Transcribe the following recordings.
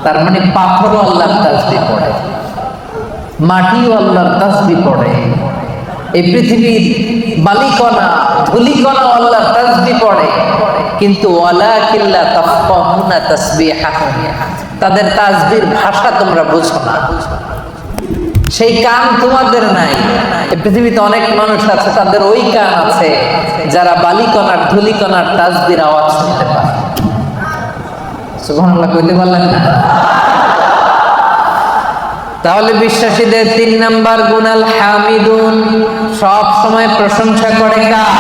তার মানে পাথরও আল্লাহর তাসবিহ পড়ে, মাটিও আল্লাহর তাসবিহ পড়ে, এই পৃথিবীর বালিকণা ধুলিকণা আল্লাহর তাসবিহ পড়ে, কিন্তু ওয়ালাকিল্লা তাফকাহুনা তাসবিহাহুম, তাদের তাসবিহর ভাষা তোমরা বুঝো না, সেই কান তোমাদের নাই। এই পৃথিবীতে অনেক মানুষ আছে তাদের ওই কান আছে যারা বালিকণার ধুলিকণার তাসবিহর আওয়াজ শুনতে পায়। সুবহানাল্লাহ কইতে পারলেন না? তাহলে বিশ্বাসীদের 3 নাম্বার গুণ আল হামিদুন, সব সময় প্রশংসা করে কার?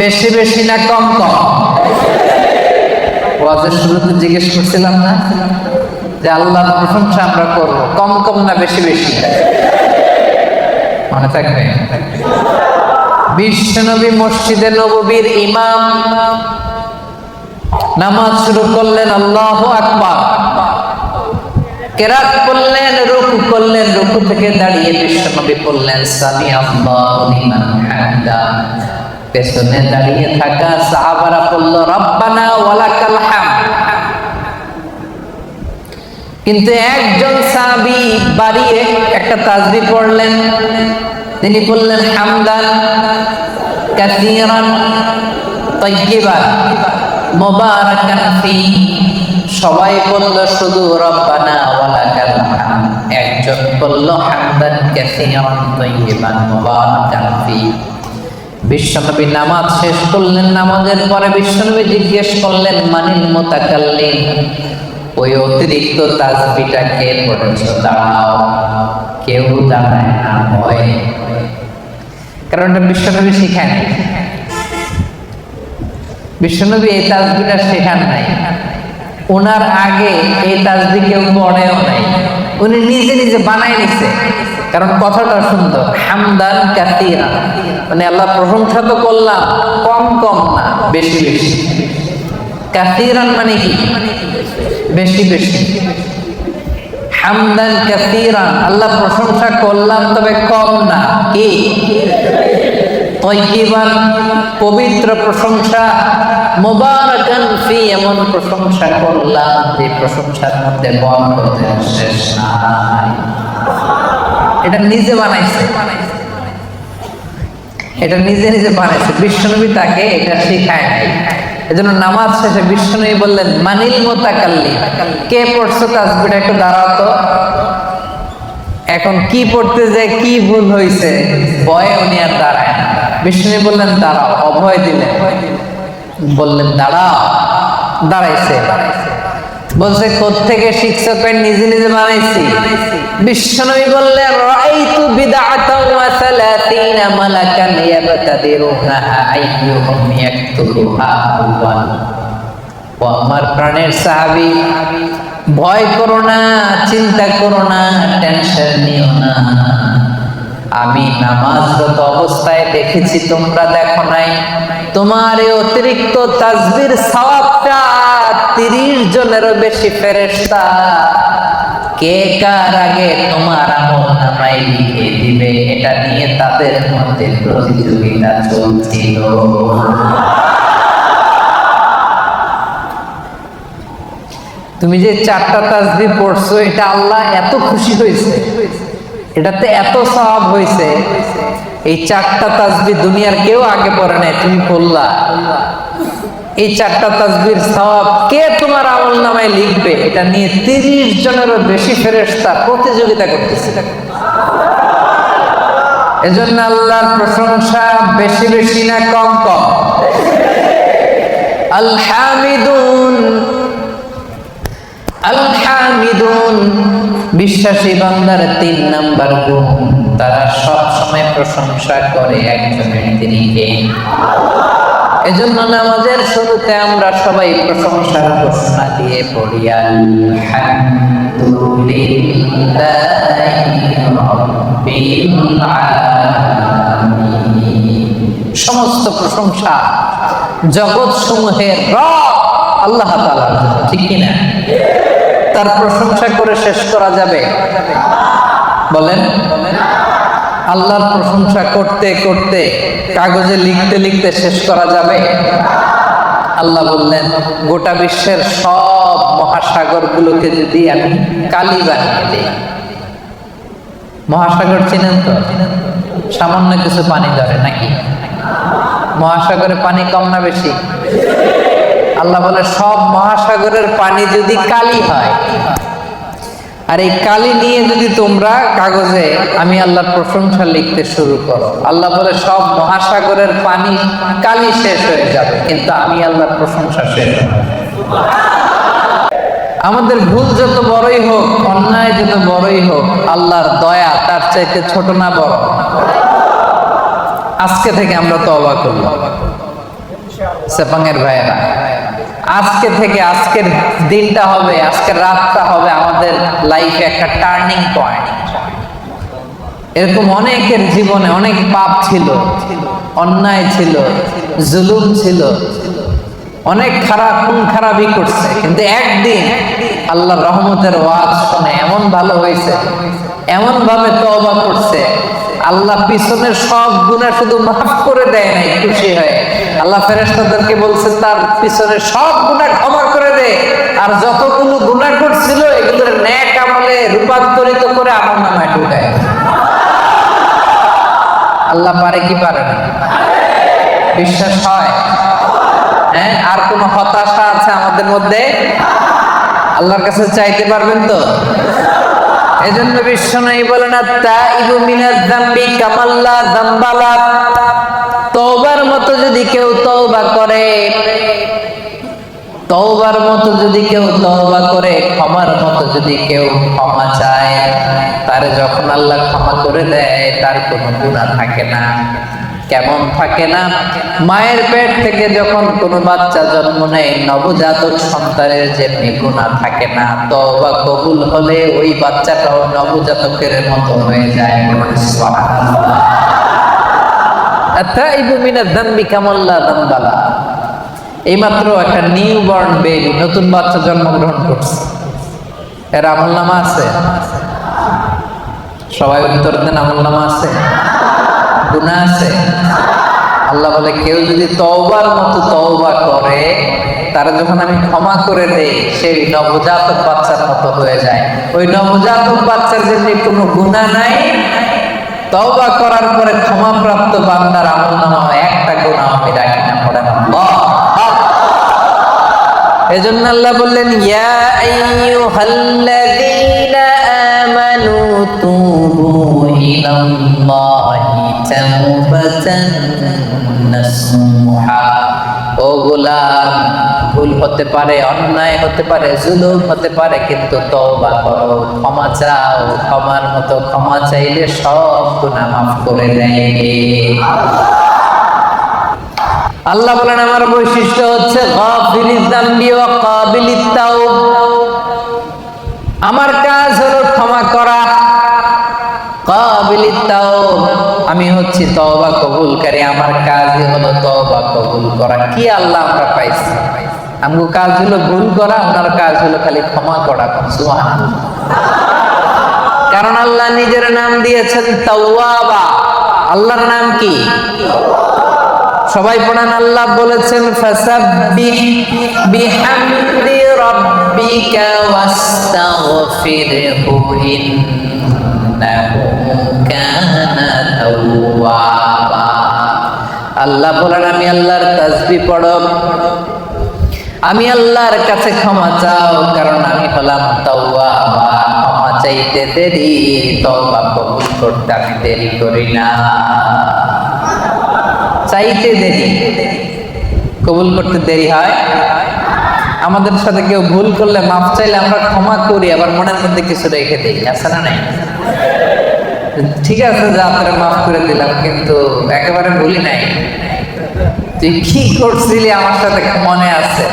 বেশি বেশি না কম কম? ওয়াজের শুরুতে জিজ্ঞেস করছিলাম না যে আল্লাহর প্রশংসা আমরা করব, কম কম না বেশি বেশি? মনে থাকবে? বিশ্বনবী মসজিদে নববীর ইমাম, নামাজ শুরু করলেন, আল্লাহু আকবার, কেরাত করলেন, রুকু করলেন, রুকু থেকে দাঁড়িয়ে বিশ্বনবী বললেন সামি আল্লাহু লিমান হামিদা। পেছনে দাঁড়িয়ে থাকা সাহাবারা বলল রব্বানা ওয়ালাকাল হামদ। কিন্তু একজন সাহাবী বাড়িয়ে একটা তাসবিহ পড়লেন, তিনি বললেন হামদান কাসীরান তাইয়্যিবান মুবারাকান ফি। সবাই বলল শুধু রব্বানা ওয়ালাকাল হামদ, একজন বলল হামদান কাসীরান তাইয়্যিবান মুবারাকান ফি। বিশ্বনবী নামাজ শেষ করলেন, নামাজের পরে বিশ্বনবী জিজ্ঞেস করলেন মানিল মুতাকাল্লিম, ওই অতিরিক্ত তাসবিহটা কে পড়েছো? দাঁড়াও। কেউ দাঁড়ায় না, ভয়, কারণ এটা বিশ্বনবী শেখান নাই। বিশ্বনবী এই তাসবিহটা শেখান নাই, ওনার আগে এই তাসবিহ কেউ পড়েও নাই, উনি নিজে নিজে বানাই নিছে। কারণ কথাটা সুন্দর, হামদান কাসীরান, মানে আল্লাহ প্রশংসা তো করলাম, কম কম না বেশি বেশি। কাসীরান মানে কি? বেশি বেশি। হামদান কাসীরান, আল্লাহ প্রশংসা করলাম তবে কম না, কি? তাইয়্যিবান, পবিত্র প্রশংসা, মুবারাকান ফি, এমন প্রশংসা করলাম যে প্রশংসার মধ্যে বরকতের শেষ নাই। এটা নিজে বানাইছে, এটা নিজে নিজে বানাইছে, বিশ্বনবী তাকে এটা শেখায় নাই। এজন্য নামাজ শেষে বিশ্বনবী বললেন মানিল মুতাকাল্লিম, কে পড়ছো তাসবিহটা একটু দাঁড়াও তো। এখন কি পড়তে যে কি ভুল হয়েছে, ভয়ে উনি আর দাঁড়ায় না। বিশ্বনবী বললেন দাঁড়াও, অভয় দিলেন, বললেন দাঁড়াও, দাঁড়াইছে। বলছে কোত্থেকে শিখছো? নিজে নিজে বানাইছি। বিশ্বনবী বললেন রাআইতু বিদআতান ওয়া 30 মালাকান ইয়াবতাদিরুনাহা আইয়ুহুম ইয়াকতুবুহা আউয়াল। ও আমার প্রাণের সাহাবী, ভয় করো না, চিন্তা করো না, টেনশন নিও না। আমি নামাজরত অবস্থায় দেখেছি, তোমরা দেখো নাই। তোমার এই অতিরিক্ত তাসবিহর সওয়াবটা 30 জনেরও বেশি ফেরেশতা কে কার আগে তোমার আমলনামায় লিখে দিবে, এটা নিয়ে তাদের মধ্যে প্রতিযোগিতা চলছিল। তুমি যে 4টা তাসবিহ পড়ছো, এটা আল্লাহ এত খুশি হয়েছে, এটাতে এত সওয়াব হয়েছে। এই 4টা তাসবিহ দুনিয়ার কেউ আগে পড়ে নাই, তুমি পড়লা। এই 4টা তাসবিহর সওয়াব কে তোমার আমলনামায় লিখবে, এটা নিয়ে 30 জনেরও বেশি ফেরেশতা প্রতিযোগিতা করতেছে। এজন্য আল্লাহর প্রশংসা বেশি বেশি না কম কম? আল হামিদুন, আল হামিদুন, বিশ্বাসী বান্দার 3 নাম্বার গুণ, তারা সব সময় প্রশংসা করে একজনের, তিনি কে? এজন্য নামাজের শুরুতে আমরা সবাই প্রশংসার ঘোষণা দিয়ে পড়ি আলহামদুলিল্লাহি রাব্বিল আলামিন। সমস্ত প্রশংসা জগৎ সমূহের রব আল্লাহ তাআলার জন্য, ঠিক কি না? তার প্রশংসা করে শেষ করা যাবে? বলেন। আল্লাহর প্রশংসা করতে করতে কাগজে লিখতে লিখতে শেষ করা যাবে? আল্লাহ বললেন গোটা বিশ্বের সব মহাসাগর গুলোকে যদি আমি কালি বানিয়ে দিই। মহাসাগর চিনেন তো? সামান্য কিছু পানি ধরে নাকি? মহাসাগরে পানি কম না বেশি? আল্লাহ বলে সব মহাসাগরের পানি যদি কালি হয়, আর এই কালি নিয়ে যদি তোমরা কাগজে আমি আল্লাহর প্রশংসা লিখতে শুরু করো, আল্লাহ বলে সব মহাসাগরের পানি কালি শেষ হয়ে যাবে, কিন্তু আমি আল্লাহর প্রশংসা শেষ হবে না। আমাদের ভুল যত বড়ই হোক, অন্যায় যত বড়ই হোক, আল্লাহর দয়া তার চাইতে ছোট না বড়? আজকে থেকে আমরা তওবা করব সেপাঙের ভাইয়েরা। আজকে থেকে আজকের দিনটা হবে, আজকের রাতটা হবে আমাদের লাইফে একটা টার্নিং পয়েন্ট। এরকম অনেকের জীবনে অনেক পাপ ছিল, অন্যায় ছিল, জুলুম ছিল, অনেক খারাপ খুন খারাপি করছে, কিন্তু একদিন আল্লাহর রহমতের ওয়াজ শুনে এমন ভালো হয়েছে, এমন ভাবে তওবা করছে, আল্লাহ পিছনের সব গুনাহ শুধু মাফ করে দেয় নাই, খুশি হয়ে আল্লাহ ফেরেশতাদেরকে বলছে তার পিছনের সব গুনাহ ক্ষমা করে দে, আর যতগুলো গুনাহ করছিল এগুলোর নেক আমলে রূপান্তরিত করে আমলনামায় ঢুকায়। আল্লাহ পারে কি পারে না? বিশ্বাস হয়? হ্যাঁ, আর কোন হতাশা আছে আমাদের মধ্যে? আল্লাহর কাছে চাইতে পারবেন তো? এজন্য বিশ্বনবী বলেন আত-তাইবু মিনাজ যামবি কামাল্লা যামবালা। তওবার মতো যদি কেউ তওবা করে, তওবার মতো যদি কেউ তওবা করে, ক্ষমার মতো যদি কেউ ক্ষমা চায়, তারে যখন আল্লাহ ক্ষমা করে দেয় তার কোনো গুনাহ থাকে না। কেমন থাকে না? মায়ের পেট থেকে যখন কোনো বাচ্চা জন্ম নেয়, নবজাতক সন্তানের যেমনি গুনাহ থাকে না, তওবা কবুল হলে ওই বাচ্চাটাও নবজাতকের মতো হয়ে যায়। সুবহানাল্লাহ। আত-তাইবু মিনাজ যামবি কামাল্লা যামবালা। এইমাত্র একটা নিউবর্ন বেবি, নতুন বাচ্চা জন্মগ্রহণ করছে, এর আমলনামা আছে? সবাই উত্তর দেন, আমলনামা আছে? গুনাহ আছে? আল্লাহ বলে কেউ যদি তওবার মতো তওবা করে, তারা যখন আমি ক্ষমা করে দেই, সেই নবজাতক বাচ্চার মতো হয়ে যায়। ওই নবজাতক বাচ্চার যেমনি কোনো গুনাহ নাই, তওবা করার পরে ক্ষমাপ্রাপ্ত বান্দার আমলনামা একটা গুনাহ আমি রাখি না। পড়েন আল্লাহ। এজন্য আল্লাহ বললেন ইয়া আইয়ুহাল্লাযীনা আমানু তুবু ইলাল্লাহি তাওবাতান নাসুহা। ও গোলাম, ভুল হতে পারে, অন্যায় হতে পারে, জুলুম হতে পারে, কিন্তু তওবা করো, ক্ষমা চাও। ক্ষমার মতো ক্ষমা চাইলে সব গুনাহ মাফ করে দেয়। আল্লাহ বলেন আমার বৈশিষ্ট্য হচ্ছে গাফিরিজ যামবি ওয়া কাবিলিত তাওব। আমার কাজ হলো ক্ষমা করা। কাবিলিত তাওব, আমি হচ্ছি তওবা কবুলকারী, আমার কাজই হলো তওবা কবুল করা। কি আল্লাহ আমরা পাইছি? আমগো কাজ হলো ভুল করা, ওনার কাজ হলো খালি ক্ষমা করা। সুবহানাল্লাহ। কারণ আল্লাহ নিজের নাম দিয়েছেন তাওয়াবা। আল্লাহর নাম কি? সবাই পড়ান। আল্লাহ বলেছেন ফাসাব্বিহ বিহামদি রাব্বিকা ওয়াস্তাগফিরহু ইন্নাহু কানা তাওয়াবা। আল্লাহ বলেন আমি আল্লাহর তাসবিহ পড়ো, আমি আল্লাহর কাছে ক্ষমা চাও, কারণ আমি হলাম তাওয়াবা। ক্ষমা চাইতে দেরি, তওবা কবুল করতে আমি দেরি করি না। চাইতে দেরি, কবুল করতে দেরি হয়। আমাদের সাথে কেউ ভুল করলে মাফ চাইলে আমরা ক্ষমা করি, আবার মনের মধ্যে কিছু রেখে দিই, আছে না নাই? ঠিক আছে যা তোরে মাফ করে দিলাম, কিন্তু একেবারে ভুলি নাই, তুই কি করছিলি আমার সাথে মনে আছে,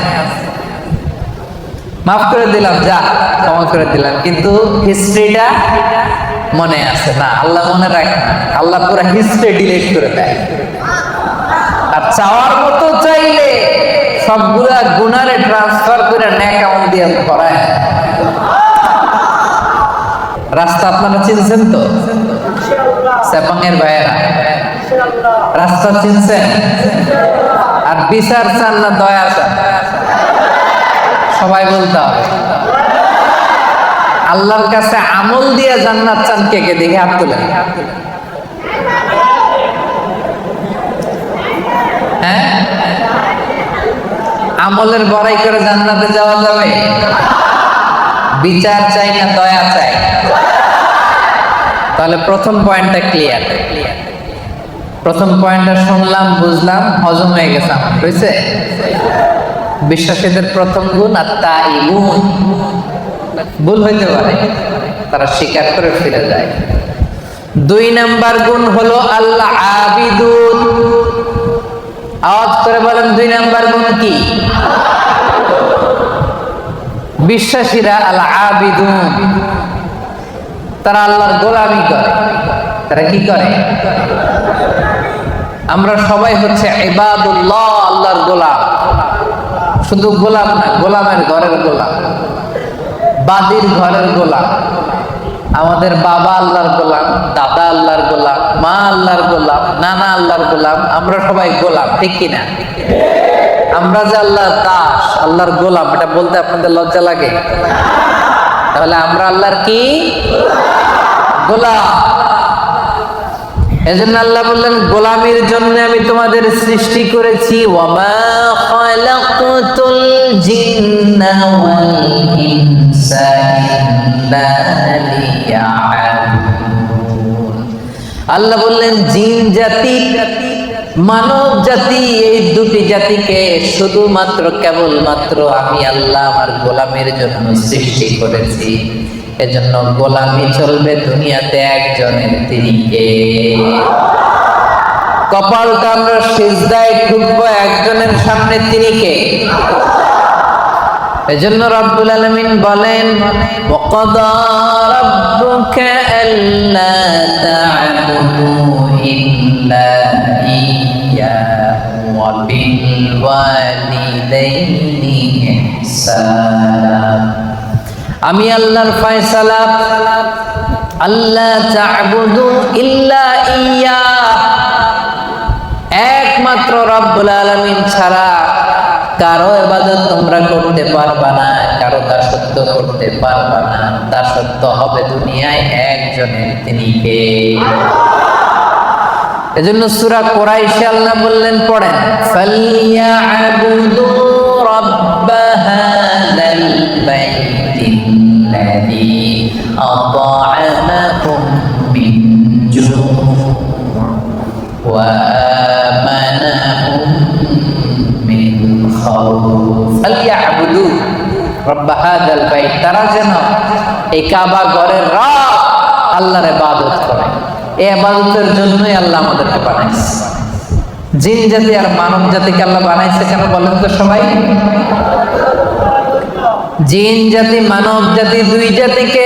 মাফ করে দিলাম, যা ক্ষমা করে দিলাম, কিন্তু হিস্ট্রিটা মনে আছে না। আল্লাহ মনে রাখে না, আল্লাহ পুরো হিস্ট্রি ডিলিট করে দেয়। আর চাওয়ার মতো চাইলে সবগুলা গুনারে ট্রান্সফার করে নেক আমল দিয়ে করায়। রাস্তা আপনারা চিনছেন তো? সেপাঙের ভাইয়েরা রাস্তা চিনছেন? আর বিচার চান না দয়া চান? সবাই বলতে হবে। আল্লাহর কাছে আমল দিয়ে জান্নাত চান কে কে? দেখে হাত তুলেন। হ্যাঁ, আমলের বড়াই করে জান্নাতে যাওয়া যাবে? বিচার চাই না দয়া চাই? তাহলে প্রথম পয়েন্টটা ক্লিয়ার। প্রথম পয়েন্টটা শুনলাম, বুঝলাম, হজম হয়ে গেছে, হয়েছে। বিশ্বাসীদের প্রথম গুণ আত-তাইবুন। ভুল হইতে পারে, তারা স্বীকার করে ফিরে যায়। 2 নাম্বার গুণ হলো আল্লাহ আবিদুন। আওয়াজ করে বলেন 2 নাম্বার গুণ কি? বিশ্বাসীরা আল আবিদুন, তারা আল্লাহর গোলামি করে। তারা কি করে? আমরা সবাই হচ্ছে ইবাদুল্লাহ, আল্লাহর গোলাম। শুধু গোলাম না, গোলামের ঘরের গোলাম, বাদীর ঘরের গোলাম। আমাদের বাবা আল্লাহর গোলাম, দাদা আল্লাহর গোলাম, মা আল্লাহর গোলাম, নানা আল্লাহর গোলাম। আমরা সবাই গোলাম, ঠিক কিনা? আমরা যে আল্লাহর দাস, আল্লাহর গোলাম, এটা বলতে আপনাদের লজ্জা লাগে? তাহলে আমরা আল্লাহর কি? গোলাম। এজন্য আল্লাহ বললেন, গোলামির জন্য আমি তোমাদের সৃষ্টি করেছি। ওয়ামা খালাকতুল জিন্না ওয়াল ইনসা ইল্লা লিয়াবুদুন। আল্লাহ বললেন, জিন জাতি, মানব জাতি, এই দুটি জাতিকে শুধুমাত্র কেবলমাত্র আমি আল্লাহ আমার গোলামের জন্য সৃষ্টি করেছি। এজন্য গোলামি চলবে দুনিয়াতে একজনের, তিনি কে? কপালটা আমরা সিজদায় ঠুকবো একজনের সামনে, তিনি কে? এজন্য রব্বুল আলামিন বলেন, ওয়াকাদা রাব্বুকা আল্লা তা'বুদু ইল্লা ইয়্যাহু ওয়া বিল ওয়ালিদাইনি ইহসানা। আমি আল্লাহর ফয়সালা, আল্লাহ তা'বুদু ইল্লা ইয়্যা, একমাত্র রব্বুল আলামিন ছাড়া কারো ইবাদত তোমরা করতে পারবা না, কারো দাসত্ব করতে পারবা না। দাসত্ব হবে দুনিয়ায় একজনের, তিনি কে? এজন্য সূরা কুরাইশে আল্লাহ বললেন, পড়েন, ফালিয়াবুদু রাব্ব হাযাল বাইতিল্লাযী আত'আমাহুম মিন জু' ওয়া আমানাহুম মিন খাউফ। ফালিয়াবুদু রাব্ব হাযাল বাইত, তারা যেন এই কাবা ঘরের রব আল্লাহর ইবাদত করে। এই ইবাদতের জন্যই আল্লাহ আমাদেরকে বানাইছে। জিন জাতি আর মানব জাতিকে আল্লাহ বানাইছে কেন বলেন তো সবাই? জিন জাতি, মানব জাতি, 2 জাতিকে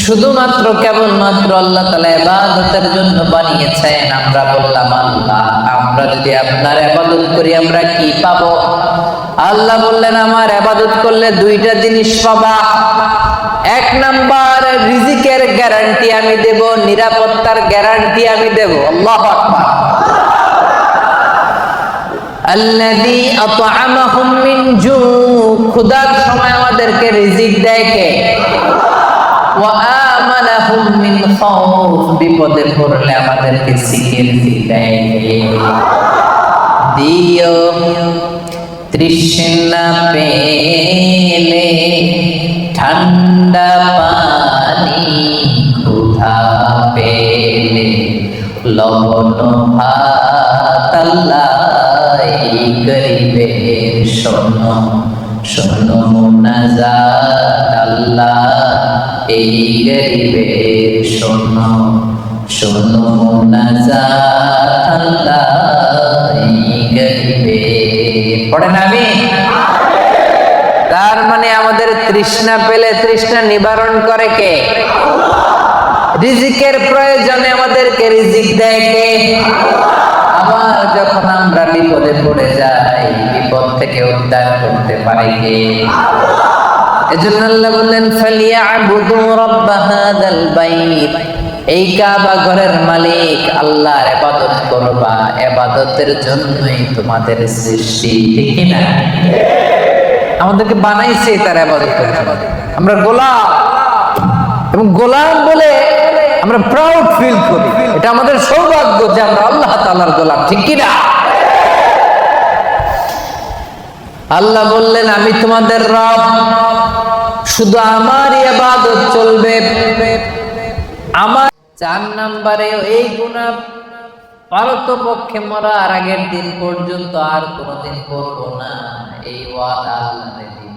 শুধুমাত্র কেবলমাত্র আল্লাহ তাআলা ইবাদতের জন্য বানিয়েছেন। আমরা বললাম, আল্লাহ, আমরা যদি আপনার ইবাদত করি আমরা কি পাবো? আল্লাহ বললেন, আমার ইবাদত করলে 2টা জিনিস পাবা। 1 নাম্বার, রিজিকের গ্যারান্টি আমি দেব, নিরাপত্তার গ্যারান্টি আমি দেব। আল্লাহু আকবার। আল্লাযী আত'আমাহুম মিন জু', ক্ষুধার সময় আমাদেরকে রিজিক দেয় কে? ওয়া আমানাহুম মিন খাউফ, বিপদে পড়লে আমাদেরকে সিকিউরিটি দেয় কে? দিও তৃষ্ণা পেলে ঠান্ডা পানি, ক্ষুধা পেলে লবণ ভাত। আল্লাহ এই গরিবের শোনো শোনো মুনাজাত। আল্লাহ এই গরিবের শোনো শোনো মুনাজাত। আল্লাহ এই গরিবের, পড়েন আমি। তার মানে আমাদের তৃষ্ণা পেলে তৃষ্ণা নিবারণ করে কে? রিজিকের প্রয়োজনে আমাদেরকে রিজিক দেয় কে? আবার যখন আমরা বিপদে পড়ে যাই, বিপদ থেকে উদ্ধার করতে পারে কে? এজন্য আল্লাহ বললেন, ফালিয়াবুদু রাব্ব হাযাল বাইত, এই কাবা ঘরের মালিক আল্লাহর ইবাদত করবা। ইবাদতের জন্যই তোমাদের সৃষ্টি, ঠিক না? আমাদেরকে বানাইছে তার ইবাদত করার জন্য। আমরা গোলাম, এবং গোলাম বলে আমরা প্রাউড ফিল করি। এটা আমাদের সৌভাগ্য যে আমরা আল্লাহ তাআলার গোলাম, ঠিক কি না? আল্লাহ বললেন আমি তোমাদের রব, শুধু আমার ইবাদত চলবে। আমার 4 নম্বরে এই গুনাহ পারতপক্ষে মরার আগের দিন পর্যন্ত আর কোনোদিন করবো না, এই ওয়াদা আল্লাহকে দিব।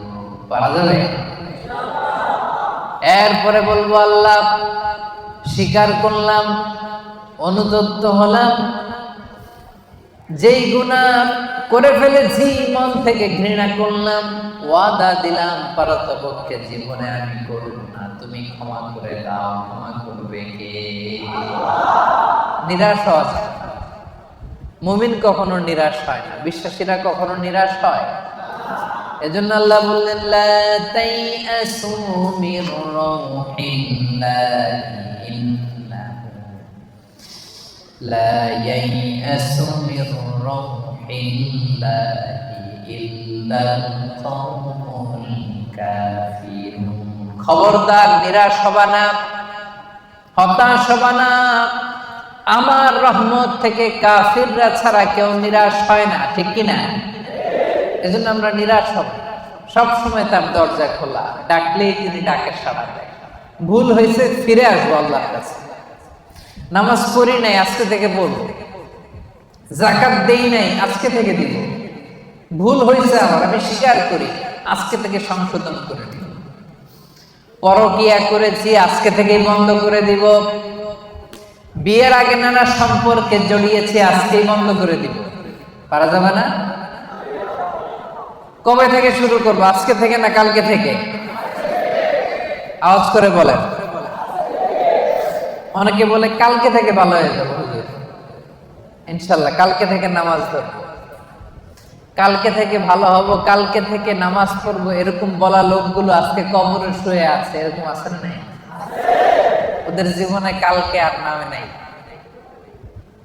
পারা যাবে? এরপরে বলবো আল্লাহ স্বীকার করলাম, অনুতপ্ত হলাম, যেই গুনাহ করে ফেলেছি মন থেকে ঘৃণা করলাম, ওয়াদা দিলাম পারতপক্ষে জীবনে আমি করব না, তুমি ক্ষমা করে দাও। ক্ষমা করবে কে? নিরাশ হওয়া যায়। মুমিন কখনো নিরাশ হয় না, বিশ্বাসীরা কখনো নিরাশ হয়। এজন্য আল্লাহ বললেন লা তাইআসু মির রাউহিল্লাহি ইন্নাহু লা ইয়াইআসু মির রাউহিল্লাহি ইল্লাল কওমুল কাফিরুন। খবরদার নিরাশ হবা না, হতাশ হবা না। আমার রহমত থেকে কাফিররা ছাড়া কেউ নিরাশ হয় না, ঠিক কি না? এজন্য আমরা নিরাশ হব, সব সময় তার দরজা খোলা, ডাকলেই তিনি ডাকে সাড়া দেয়। ভুল হয়েছে, ফিরে আসবো আল্লাহর কাছে। নামাজ পড়ি নাই, আজকে থেকে পড়বো। যাকাত দেই নাই, আজকে থেকে দিব। ভুল হয়েছে আমার, আমি স্বীকার করি, আজকে থেকে সংশোধন করে দিব। পরকিয়া করেছি, আজকে থেকেই বন্ধ করে দিব। বিয়ের আগে নানা সম্পর্কে জড়িয়েছি, আজকেই বন্ধ করে দিব। পারা যাবে না? কবে থেকে শুরু করবো? আজকে থেকে না কালকে থেকে? আওয়াজ করে বলেন। অনেকে বলে কালকে থেকে ভালো হয়ে যাবে হুজুর। ইনশাল্লাহ কালকে থেকে নামাজ ধরবো, কালকে থেকে ভালো হব, কালকে থেকে নামাজ পড়বো, এরকম বলা লোকগুলো আজকে কবরে শুয়ে আছে। এরকম আছে না? নাই? ওদের জীবনে কালকে আর নামে নাই,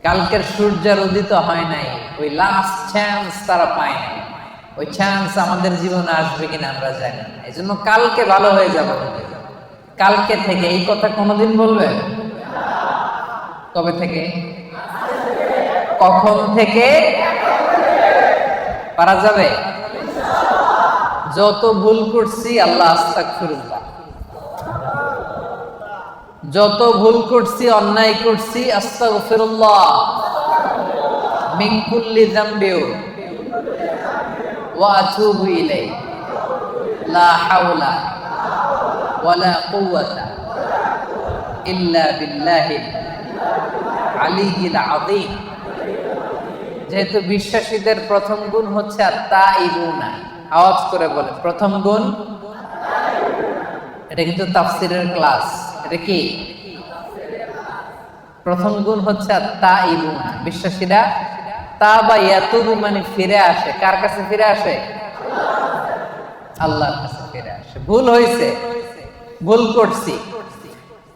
কালকের সূর্যের উদিত হয় নাই, ওই লাস্ট চান্স তারা পায় নাই। ওই চান্স আমাদের জীবনে আসবে কিনা আমরা জানি না। এই জন্য কালকে ভালো হয়ে যাবো, কালকে থেকে। এই কথা কোনোদিন বলবে? কবে থেকে? কখন থেকে? পারা যাবে? যত ভুল করছি আল্লাহ আস্তাগফিরুল্লাহ, যত ভুল করছি, অন্যায় করছি, আস্তাগফিরুল্লাহ মিন কুল্লি যামবি ওয়া আতুবু ইলাইহি লা হাওলা ওয়ালা কুওয়াতা ইল্লা বিল্লাহিল আলিয়্যিল আযীম। যেহেতু বিশ্বাসীদের প্রথম গুণ হচ্ছে আত-তাইবুনা, আওয়াজ করে বলে প্রথম গুণ। এটা কিন্তু তাফসীরের ক্লাস। এটা কি? প্রথম গুণ হচ্ছে আত-তাইবুনা। বিশ্বাসীরা তাবা ইয়াতুবু মানে ফিরে আসে। কার কাছে ফিরে আসে? আল্লাহর কাছে ফিরে আসে। ভুল হয়েছে, ভুল করছি।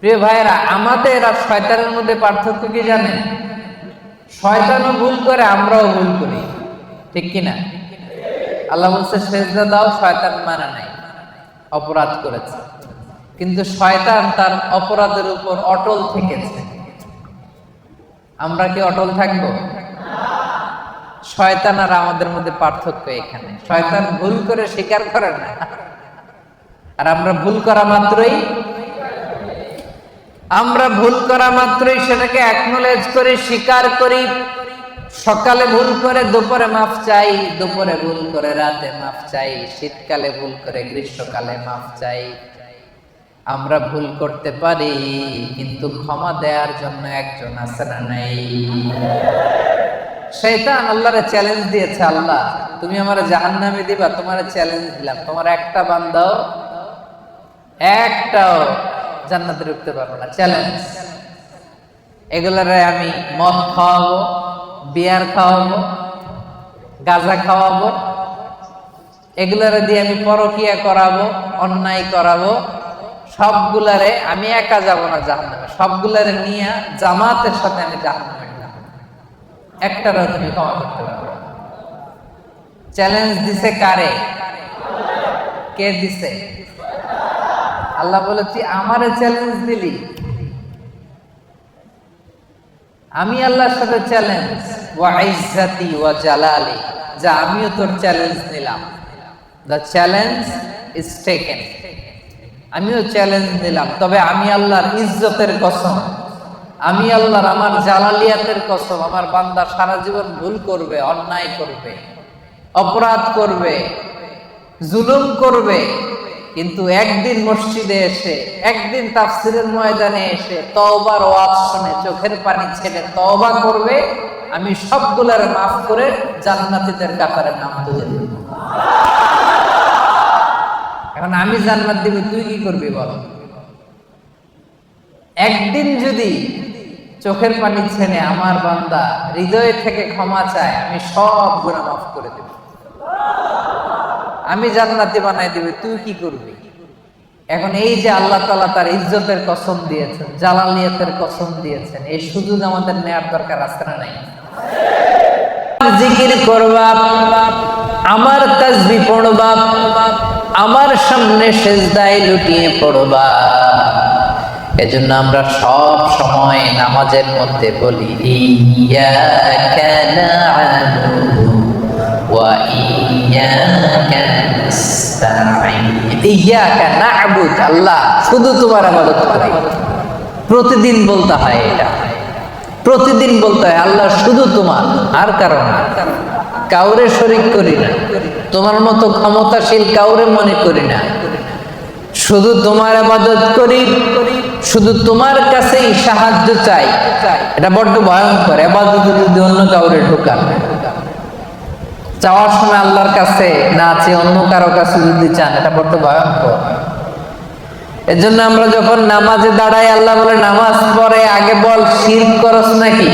প্রিয় ভাইরা, আমাদের আর শয়তানের মধ্যে পার্থক্য কি জানেন? শয়তানও ভুল করে, আমরাও ভুল করি, ঠিক কিনা? আল্লাহ বলছে সেজদা দাও, শয়তান মানে নাই, অপরাধ করেছে। কিন্তু শয়তান তার অপরাধের উপর অটল থেকেছে। আমরা কি অটল থাকবো? শয়তান আর আমাদের মধ্যে পার্থক্য এখানে। শয়তান ভুল করে স্বীকার করে না, আর আমরা ভুল করা মাত্রই সেটাকে অ্যাকনোলেজ করি, স্বীকার করি। সকালে ভুল করে দুপুরে মাফ চাই, দুপুরে ভুল করে রাতে মাফ চাই, শীতকালে ভুল করে গ্রীষ্মকালে মাফ চাই। আমরা ভুল করতে পারি, কিন্তু ক্ষমা দেওয়ার জন্য একজন আছে না নাই? শয়তান আল্লাহরে চ্যালেঞ্জ দিয়েছে, আল্লাহ তুমি আমারে জাহান্নামে দিবা, তোমারে চ্যালেঞ্জ দিলাম, তোমার একটা বান্দাও একটাও জান্নাতে ঢুকতে পারবো না, চ্যালেঞ্জ। এগুলারে আমি মদ খাওয়াবো, বিয়ার খাওয়াবো, গাঁজা খাওয়াবো, এগুলারে দিয়ে আমি পরকিয়া করাবো, অন্যায় করাবো। সবগুলারে আমি একা যাব না জাহান্নামে, সবগুলারে নিয়ে জামাতের সাথে আমি জাহান্নামে যাব। একটারও তুমি ক্ষমা করতে পারবে। চ্যালেঞ্জ দিছে কারে? কে দিছে? আল্লাহ বলে তুই আমারে চ্যালেঞ্জ দিলি, আমি আল্লাহর সাথে চ্যালেঞ্জ, ওয়া ইজ্জাতি ওয়া জালালি, যা আমিও তোর চ্যালেঞ্জ নিলাম। দ্য চ্যালেঞ্জ ইজ টেকেন, আমিও চ্যালেঞ্জ নিলাম, তবে আমি আল্লাহর ইজ্জতের কসম, আমি আল্লাহর আমার জালালিয়াতের কসম, আমার বান্দা সারা জীবন ভুল করবে, অন্যায় করবে, অপরাধ করবে, জুলুম করবে, কিন্তু একদিন মসজিদে এসে, একদিন তাফসিরের ময়দানে এসে তওবার ওয়াজ শুনে চোখের পানি ছেড়ে তওবা করবে, আমি সবগুলোর মাফ করে জান্নাতীদের কাতারে নাম তুলে দেব। এখন আমি জান্নাত দিব, তুই কি করবি বল? একদিন যদি চোখের পানি ছেড়ে আমার বান্দা হৃদয় থেকে ক্ষমা চায়, আমি সব গুনাহ মাফ করে দেব, আমি জান্নাতি বানাই দেব, তুই কি করবি? এখন এই যে আল্লাহ তাআলা তার ইজ্জতের কসম দিয়েছেন, জালালিয়াতের কসম দিয়েছেন, এই সুযোগ আমাদের নেওয়ার দরকার আছে না নাই? জিকির করবা, আমার তাসবিহ পড়বা, আমার সামনে সিজদায় লুটিয়ে পড়বা। এজন্য আমরা সব সময় নামাজের মধ্যে বলি ইয়্যাকা না'বুদু ওয়া ইয়্যাকা নাস্তাঈন। ইয়্যাকা না'বুদু, আল্লাহ শুধু তোমার ইবাদত করি। প্রতিদিন বলতে হয়, এটা প্রতিদিন বলতে হয়, আল্লাহ শুধু তোমার, আর কারণ কাউরে শরীক করি না, তোমার মতো ক্ষমতাশীল কাউরে মনে করি না, শুধু তোমার ইবাদত করি, শুধু তোমার কাছেই সাহায্য চাই। এটা বড্ড ভয়ঙ্কর, ইবাদতে যদি অন্য কাউরে ঢোকান, চাওয়ার সময় আল্লাহর কাছে না চেয়ে অন্য কারো কাছে যদি চান, এটা বড্ড ভয়ঙ্কর। এজন্য আমরা যখন নামাজে দাঁড়াই, আল্লাহ বলে নামাজ পড়ে আগে বল শিরক করস নাকি?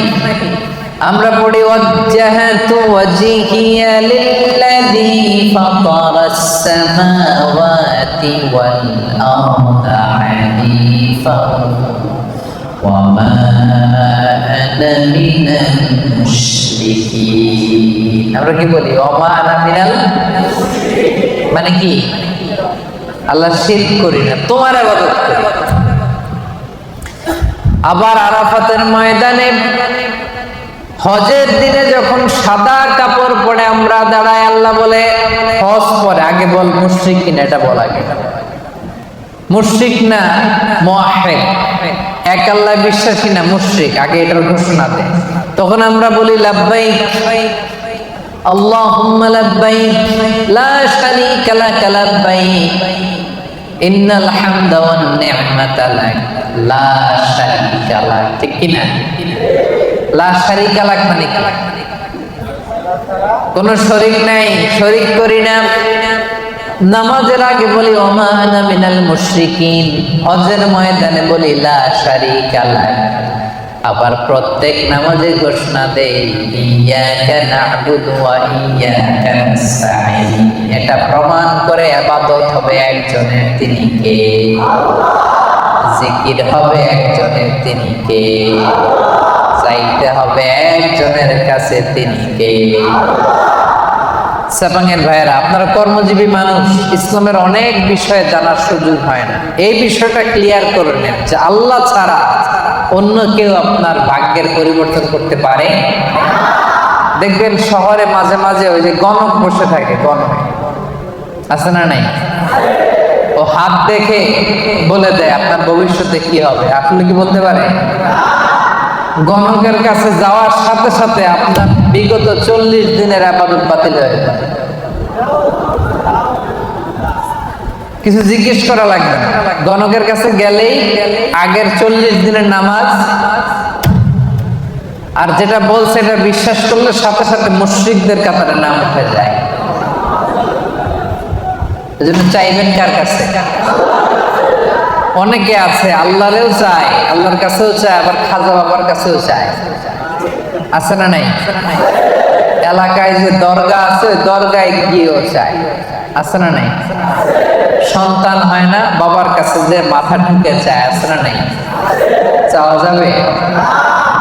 আমরা পড়ি ওয়াজ্জাহাতু ওয়াজহিয়া লিল্লাযী ফাতারাস সামাওয়াতি ওয়াল আরদা হানিফান ওয়া মা আনা মিনাল মুশরিকিন। আমরা কি বলি? ওয়া মা আনা মিনাল মুশরিকিন, মানে কি? আল্লাহ শিরক করি না, তোমার ইবাদত করি। আবার আরাফাতের ময়দানে হজের দিনে যখন সাদা কাপড় পরে আমরা দাঁড়াই, আল্লাহ বলে হজ পরে আগে বল মুশরিক কিনা, এটা বল আগে। মুশরিক না মুওয়াহহিদ, এক আল্লাহ বিশ্বাসী না মুশরিক, আগে এটার ঘোষণা দেয়। তখন আমরা বলি লাব্বাইক আল্লাহুম্মা লাব্বাইক লা শারীকা লাক লাব্বাইক ইন্নাল হামদা ওয়ান নি'মাতা লাক লা শারীকা লাক। ঠিক কি না? লা শারীকা লাক মানে কি? কোনো শরীক নাই, শরীক করি না। নামাজের আগে বলি ওয়া মা আনা মিনাল মুশরিকিন, হজের ময়দানে বলি লা শারীকা লাক। আবার প্রত্যেক নামাজে ঘোষণা দেই ইয়্যাকা না'বুদু ওয়া ইয়্যাকা নাস্তাঈন। এটা প্রমাণ করে ইবাদত হবে একজনের, তিনি কে? জিকির হবে একজনের, তিনি কে? চাইতে হবে একজনের কাছে, তিনি কে? সাপাঙ্গের ভাইয়েরা, আপনারা কর্মজীবী মানুষ, ইসলামের অনেক বিষয়ে জানার সুযোগ হয় না। এই বিষয়টা ক্লিয়ার করে নেন যে আল্লাহ ছাড়া অন্য কেউ আপনার ভাগ্যের পরিবর্তন করতে পারে। দেখবেন শহরে মাঝে মাঝে ওই যে গণক বসে থাকে, গণক আছে না নাই? ও হাত দেখে বলে দেয় আপনার ভবিষ্যতে কি হবে। আসলে কি বলতে পারে? গণকের কাছে যাওয়ার সাথে সাথে আপনার বিগত 40 দিনের ইবাদত বাতিল হয়ে যায়। কিছু জিজ্ঞেস করা লাগবে না, গণকের কাছে গেলেই আগের 40 দিনের নামাজ আর যেটা বলছে এটা বিশ্বাস করলে সাথে সাথে মুশরিকদের কাতারে নাম উঠে যায়। এজন্য চাইবেন কার কাছে? অনেকে আছে আল্লাহরেও চায়, আল্লাহর কাছেও চায়, আবার খাজা বাবার কাছেও চায়, আছে না নাই? এলাকায় যে দরগা আছে ওই দরগায় গিয়েও চায়, আছে না নাই? সন্তান হয় না, বাবার কাছে যে মাথা ঢুকে চায়, আছে না নাই? চাওয়া যাবে?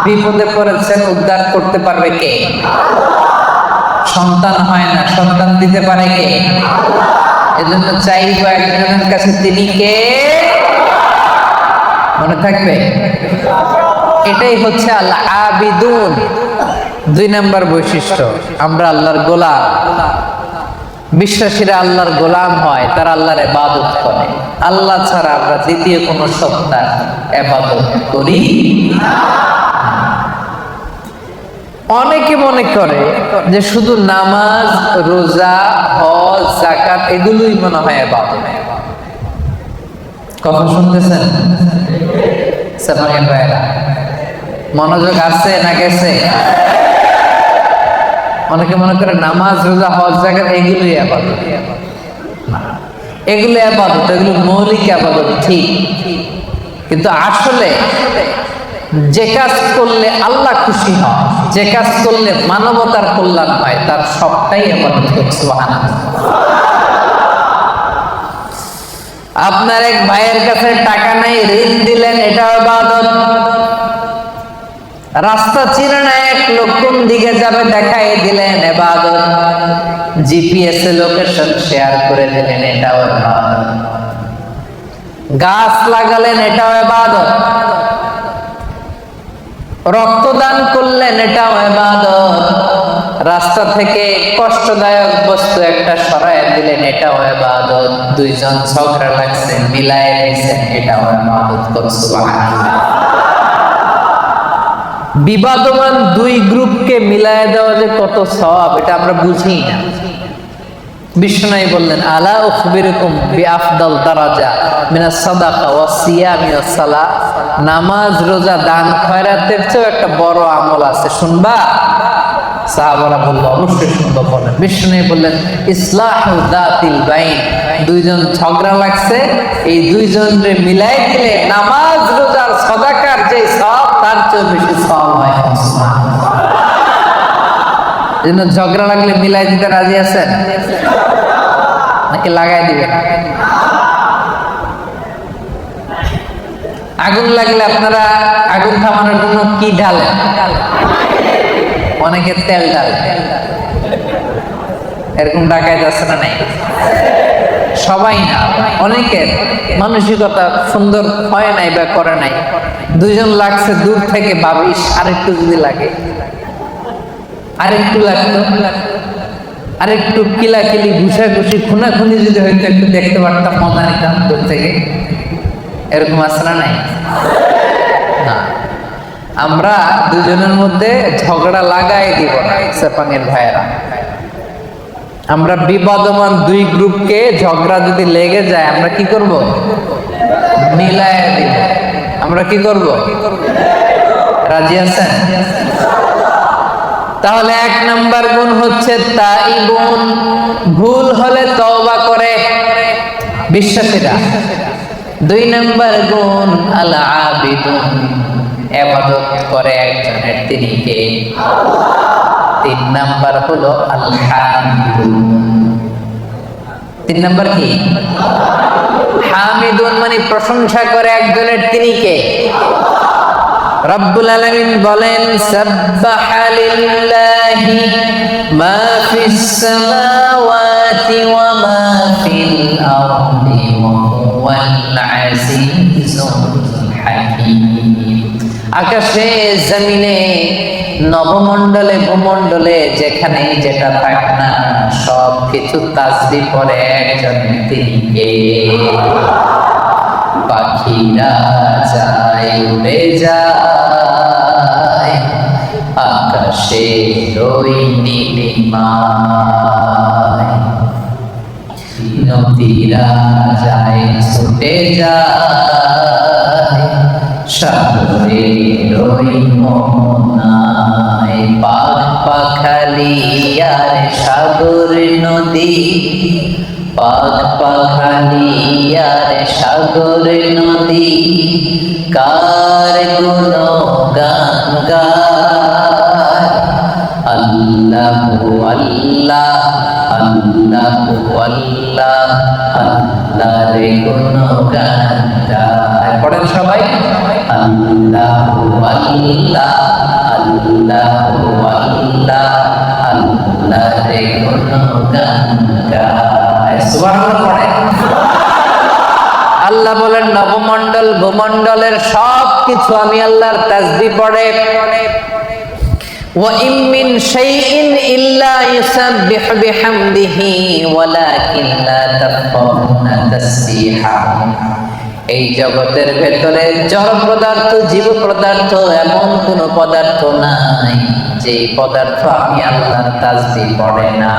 বিপদে পড়েছেন, উদ্ধার করতে পারবে কে? সন্তান হয় না, সন্তান দিতে পারে কে? এজন্য চাইবো একজনের কাছে, তিনি কে? মনে থাকবে? এটাই হচ্ছে আল আবিদুন। 2 নম্বর বৈশিষ্ট্য, আমরা আল্লাহর গোলাম। বিশ্বাসীরা আল্লাহর গোলাম হয়, তারা আল্লাহর ইবাদত করে। আল্লাহ ছাড়া আমরা দ্বিতীয় কোন সত্তার ইবাদত করি না। অনেকে মনে করে যে শুধু নামাজ, রোজা, হজ, যাকাত এগুলোই মনে হয় ইবাদত। কথা শুনতেছেন? মনোযোগ আছে না গেছে? অনেকে মনে করে নামাজ, রোজা, হজ, যাকাত এগুলোই ইবাদত। এগুলো ইবাদত, এগুলো মৌলিক ইবাদত, ঠিক। কিন্তু আসলে যে কাজ করলে আল্লাহ খুশি হয়, যে কাজ করলে মানবতার কল্যাণ হয়, তার সবটাই ইবাদত। সুবহানাল্লাহ। আপনার এক ভাইয়ের কাছে টাকা নাই, ঋণ দিলেন, এটা ইবাদত। রাস্তা চিনে না, এক লোক কোন দিকে যাবে দেখাই দিলেন, ইবাদত। জিপিএস এ লোকেশন শেয়ার করে দিলেন, এটাও ইবাদত। গাছ লাগালেন, এটাও ইবাদত। রক্তদান করলেন, এটাও ইবাদত। রাস্তা থেকে কষ্টদায়ক বস্তু একটা সরায় দিলেন, এটাও ইবাদত। 2 জন ঝগড়া লাগছে, মিলায় দিয়েছেন, এটাও ইবাদত। সুবহানাল্লাহ। বিবাদমান 2 গ্রুপকে মিলায় দেওয়া যে কত সওয়াব, এটা আমরা বুঝি না। বিষ্ণু বললেন, আলা উখবিরুকুম বিআফদাল দারাজা মিনাস সাদাকা ওয়াস সিয়ামি ওয়াস সালাহ। নামাজ, রোজা, দান, খয়রাতের চেয়ে একটা বড় আমল আছে, শুনবা? সাহাবারা বলল, অবশ্যই শুনবো। বলেন। বিষ্ণু বললেন, ইসলাহু যাতিল বাইন। 2 জন ঝগড়া লাগছে, এই 2 জনকে মিলাই দিলে নামাজ, রোজার, সাদাকার যে সওয়াব, তার চেয়ে বেশি সওয়াব হয়। এজন্য ঝগড়া লাগলে মিলাই দিতে রাজি আছেন নাকি লাগাই দিবেন? আগুন লাগলে আপনারা আগুন থামানোর জন্য কি ঢালেন? অনেকে তেল ঢালে। এরকম ডাকাইত আছে না নাই? সবাই না, অনেকের মানসিকতা সুন্দর হয় নাই বা করে নাই। 2 জন লাগছে, দূর থেকে ভাবিস আরেকটু যদি লাগে, আরেকটু লাগতো, আরেকটু কিলাকিলি, ঘুষাঘুষি, খুনাখুনি যদি হয়তো একটু দেখতে পারতাম, মজা নিতাম দূর থেকে। এরকম আছে না নাই? না, আমরা 2 জনের মধ্যে ঝগড়া লাগাই দিব না। সেপাঙের ভাইয়েরা, আমরা বিবাদমান 2 গ্রুপকে ঝগড়া যদি লেগে যায়, আমরা কি করব? মিলায় দিব। আমরা কি করব? রাজি আছেন? তাহলে 1 নাম্বার গুণ হচ্ছে তাইবুন, ভুল হলে তওবা করে বিশ্বাসীরা। 2 নাম্বার গুণ আল আবিদুন, ইবাদত করে একজনের, তিনি কে? 3 নাম্বার হলো আল হামিদুন। 3 নাম্বার কি? হামিদুন মানে প্রশংসা করে একজনের, তিনি কে? রব্বুল আলামিন বলেন, সাব্বাহা লিল্লাহি মা ফিস সামাওয়াতি ওয়া মা ফিল আরদি ওয়া হুয়াল আজিজুল হাকীম। আকাশে, জমিনে, নবমণ্ডলে, ভূমণ্ডলে, যেখানে যেটা থাক না, সব কিছু তাসবিহ করে একজন, তিনি কে? পাখিরা যায়, উড়ে যায় আকাশে ওই নীলিমায়। নদীরা যায়, ছুটে যায় সাগরের ওই মোহনায়। পাখ পাখালি আর সাগর নদী, পাখ পাখালি আর সাগর নদী, কার গুণগান গায়। আল্লাহু আল্লাহ, আল্লাহু আল্লাহ, আল্লাহর গুণগান গায়। পড়েন সবাই, আল্লাহু আল্লাহ, আল্লাহু আল্লাহ, আল্লাহর গুণগান গায়। সুবহানাল্লাহ পড়ে। আল্লাহ বলেন নবমণ্ডল ভূমণ্ডলের সব কিছু আমি আল্লাহর তাসবিহ পড়ে। ওয়া ইম মিন শাইইন ইল্লা ইউসাব্বিহু বিহামদিহি ওয়ালাকিন লা তাফকাহুনা তাসবিহাহুম। এই জগতের ভেতরে জড় পদার্থ জীব পদার্থ এমন কোন পদার্থ নাই যে পদার্থ আমি আল্লাহর তাসবিহ পড়ে না।